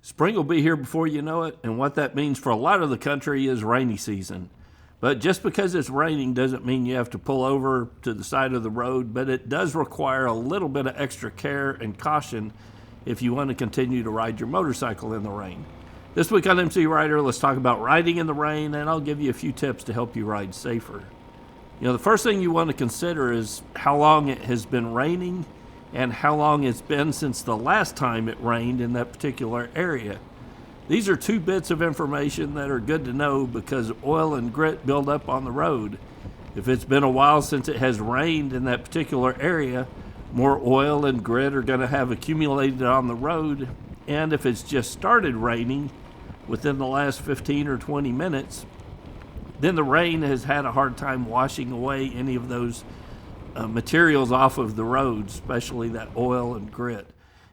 Spring will be here before you know it, and what that means for a lot of the country is rainy season. But just because it's raining doesn't mean you have to pull over to the side of the road, but it does require a little bit of extra care and caution if you want to continue to ride your motorcycle in the rain. This week on MCrider, let's talk about riding in the rain, and I'll give you a few tips to help you ride safer. The first thing you want to consider is how long it has been raining and how long it's been since the last time it rained in that particular area. These are two bits of information that are good to know because oil and grit build up on the road. If it's been a while since it has rained in that particular area, more oil and grit are going to have accumulated on the road. And if it's just started raining within the last 15 or 20 minutes, then the rain has had a hard time washing away any of those materials off of the road, especially that oil and grit.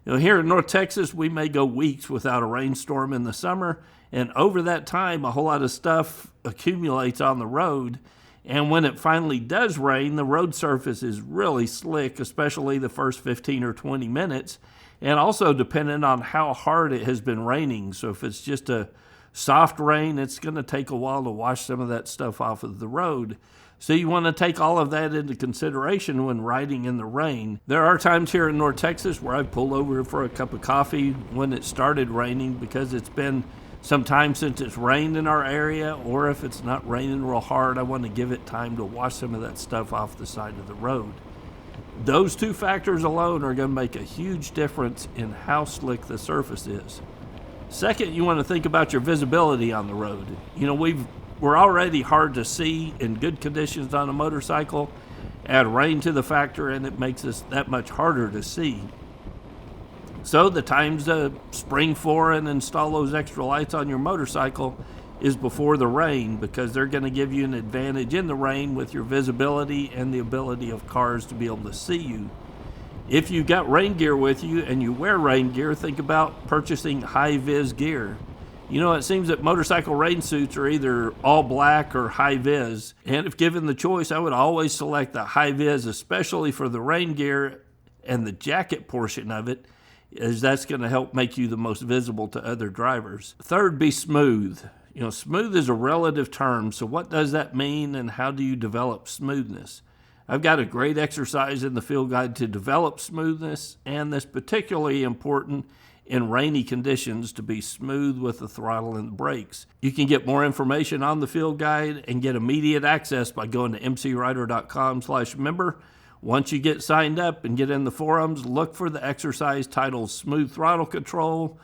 Here in North Texas, we may go weeks without a rainstorm in the summer, and over that time, a whole lot of stuff accumulates on the road, and when it finally does rain, the road surface is really slick, especially the first 15 or 20 minutes, and also depending on how hard it has been raining. So if it's just a soft rain, it's going to take a while to wash some of that stuff off of the road. So you want to take all of that into consideration when riding in the rain. There are times here in North Texas where I've pulled over for a cup of coffee when it started raining because it's been some time since it's rained in our area, or if it's not raining real hard, I want to give it time to wash some of that stuff off the side of the road. Those two factors alone are going to make a huge difference in how slick the surface is. Second, you want to think about your visibility on the road. We're already hard to see in good conditions on a motorcycle. Add rain to the factor and it makes us that much harder to see. So the times to spring for and install those extra lights on your motorcycle is before the rain, because they're going to give you an advantage in the rain with your visibility and the ability of cars to be able to see you. If you've got rain gear with you and you wear rain gear, think about purchasing high-vis gear. It seems that motorcycle rain suits are either all black or high-vis, and if given the choice, I would always select the high-vis, especially for the rain gear and the jacket portion of it, as that's going to help make you the most visible to other drivers. Third, be smooth. Smooth is a relative term, so what does that mean and how do you develop smoothness? I've got a great exercise in the field guide to develop smoothness, and that's particularly important in rainy conditions to be smooth with the throttle and the brakes. You can get more information on the field guide and get immediate access by going to mcrider.com/member. Once you get signed up and get in the forums, look for the exercise titled Smooth Throttle Control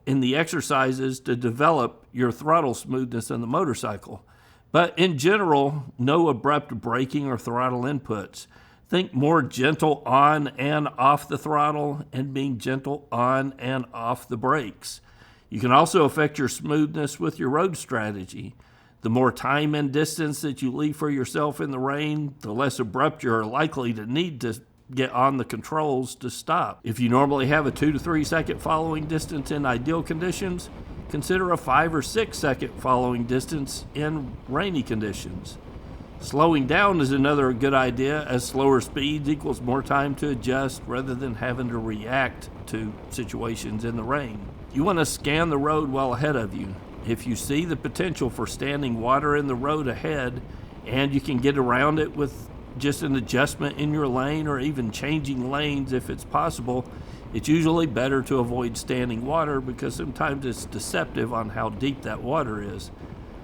in the exercises to develop your throttle smoothness in the motorcycle. But in general, no abrupt braking or throttle inputs. Think more gentle on and off the throttle and being gentle on and off the brakes. You can also affect your smoothness with your road strategy. The more time and distance that you leave for yourself in the rain, the less abrupt you're likely to need to get on the controls to stop. If you normally have a 2 to 3 second following distance in ideal conditions, consider a 5 or 6 second following distance in rainy conditions. Slowing down is another good idea, as slower speeds equals more time to adjust rather than having to react to situations in the rain. You want to scan the road well ahead of you. If you see the potential for standing water in the road ahead and you can get around it with just an adjustment in your lane or even changing lanes if it's possible, it's usually better to avoid standing water because sometimes it's deceptive on how deep that water is.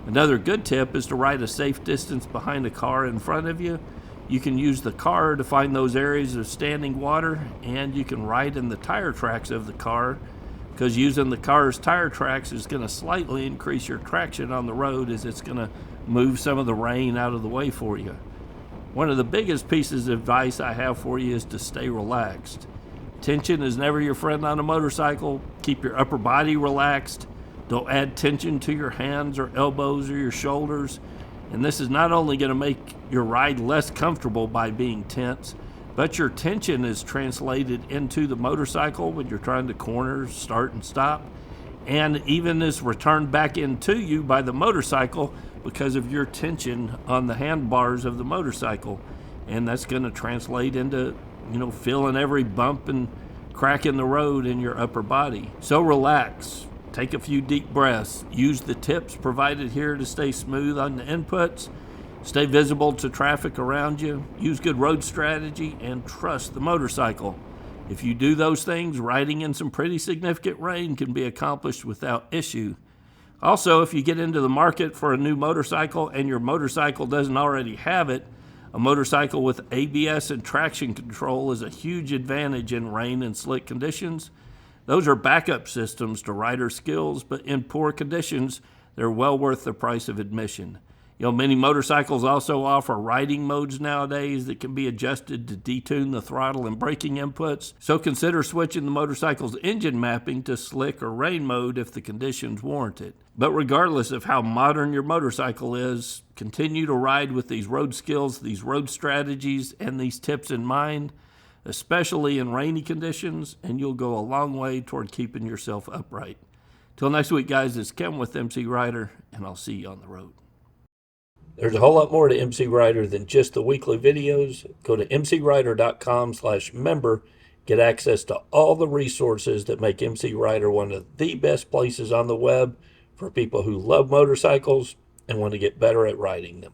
Another good tip is to ride a safe distance behind a car in front of you. You can use the car to find those areas of standing water, and you can ride in the tire tracks of the car, because using the car's tire tracks is going to slightly increase your traction on the road, as it's going to move some of the rain out of the way for you. One of the biggest pieces of advice I have for you is to stay relaxed. Tension is never your friend on a motorcycle. Keep your upper body relaxed. Don't add tension to your hands or elbows or your shoulders. And this is not only going to make your ride less comfortable by being tense, but your tension is translated into the motorcycle when you're trying to corner, start, and stop, and even is returned back into you by the motorcycle because of your tension on the handlebars of the motorcycle. And that's going to translate into, feeling every bump and crack in the road in your upper body. So relax. Take a few deep breaths. Use the tips provided here to stay smooth on the inputs. Stay visible to traffic around you. Use good road strategy and trust the motorcycle. If you do those things, riding in some pretty significant rain can be accomplished without issue. Also, if you get into the market for a new motorcycle and your motorcycle doesn't already have it, a motorcycle with ABS and traction control is a huge advantage in rain and slick conditions. Those are backup systems to rider skills, but in poor conditions, they're well worth the price of admission. Many motorcycles also offer riding modes nowadays that can be adjusted to detune the throttle and braking inputs. So consider switching the motorcycle's engine mapping to slick or rain mode if the conditions warrant it. But regardless of how modern your motorcycle is, continue to ride with these road skills, these road strategies, and these tips in mind, especially in rainy conditions, and you'll go a long way toward keeping yourself upright. Till next week, guys, it's Kevin with MCrider, and I'll see you on the road. There's a whole lot more to MCrider than just the weekly videos. Go to mcrider.com/member. Get access to all the resources that make MCrider one of the best places on the web for people who love motorcycles and want to get better at riding them.